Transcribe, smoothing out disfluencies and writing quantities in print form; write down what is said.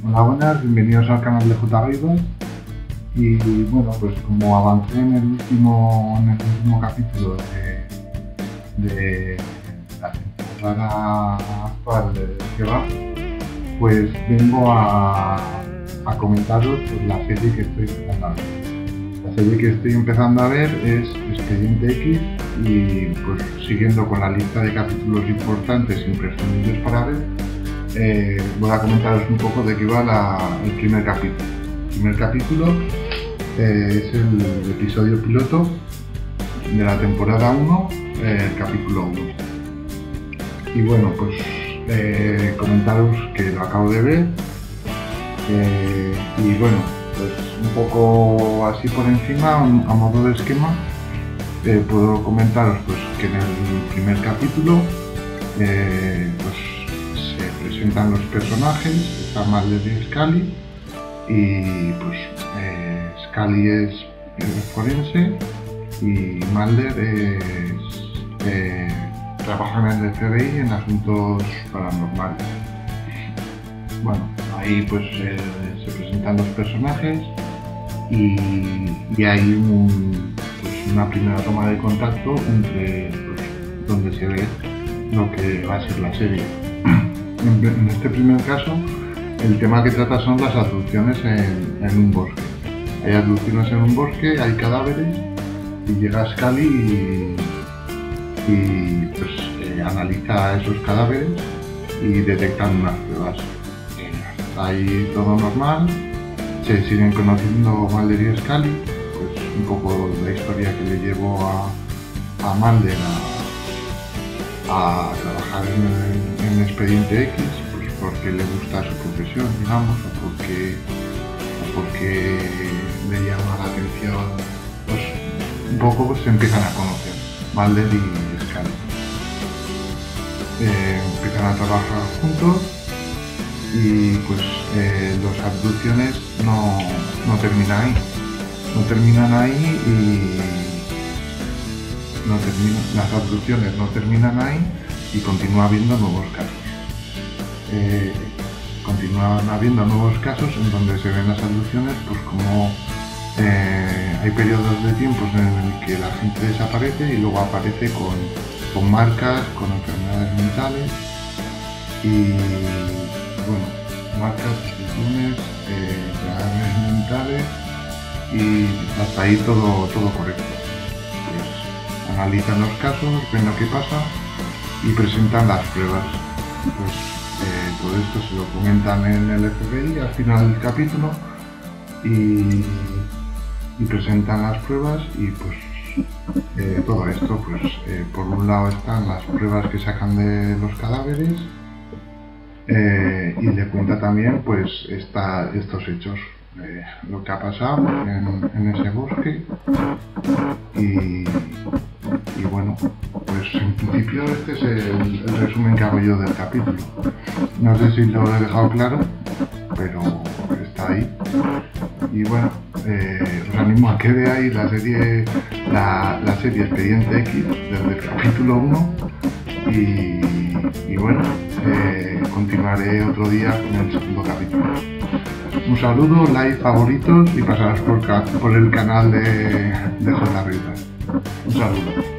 Hola, buenas, bienvenidos al canal de J. Rivas. Y bueno, pues como avancé en el último capítulo de la temporada actual de Kebab, pues vengo a comentaros pues, la serie que estoy empezando a ver. La serie que estoy empezando a ver es Expediente X y pues siguiendo con la lista de capítulos importantes e imprescindibles para ver, voy a comentaros un poco de qué va el primer capítulo. El primer capítulo es el episodio piloto de la temporada 1, el capítulo 1. Y bueno, pues comentaros que lo acabo de ver y bueno, pues un poco así por encima, a modo de esquema, puedo comentaros pues que en el primer capítulo pues se presentan los personajes, está Mulder y Scully, y pues Scully es forense y Mulder trabaja en el FBI en asuntos paranormales. Bueno, ahí pues se presentan los personajes y hay una primera toma de contacto entre donde se ve lo que va a ser la serie. En este primer caso, el tema que trata son las abducciones en un bosque. Hay abducciones en un bosque, hay cadáveres y llega Scully y pues analiza esos cadáveres y detectan unas pruebas. Ahí todo normal, se siguen conociendo Mulder y Scully, pues un poco la historia que le llevó a Mulder a trabajar en Expediente X, pues porque le gusta su profesión, digamos, o porque le llama la atención, pues un poco pues, se empiezan a conocer Mulder y Scully. Empiezan a trabajar juntos y pues las abducciones no terminan ahí. Las abducciones no terminan ahí y continúa habiendo nuevos casos. Continúan habiendo nuevos casos en donde se ven las abducciones, pues como hay periodos de tiempos en el que la gente desaparece y luego aparece con marcas, con enfermedades mentales y bueno, marcas, descripciones, enfermedades mentales y hasta ahí todo correcto. Pues analizan los casos, ven lo que pasa y presentan las pruebas. Pues todo esto se lo comentan en el FBI al final del capítulo y presentan las pruebas y pues todo esto, pues por un lado están las pruebas que sacan de los cadáveres y le cuenta también pues estos hechos, lo que ha pasado en ese bosque y bueno, pues en principio este es el resumen que hago yo del capítulo. No sé si lo he dejado claro, pero está ahí. Y bueno, os animo a que veáis la serie Expediente X desde el capítulo 1 y bueno, continuaré otro día con el segundo capítulo. Un saludo, like, favoritos y pasaros por el canal de J. Rivas. Un saludo.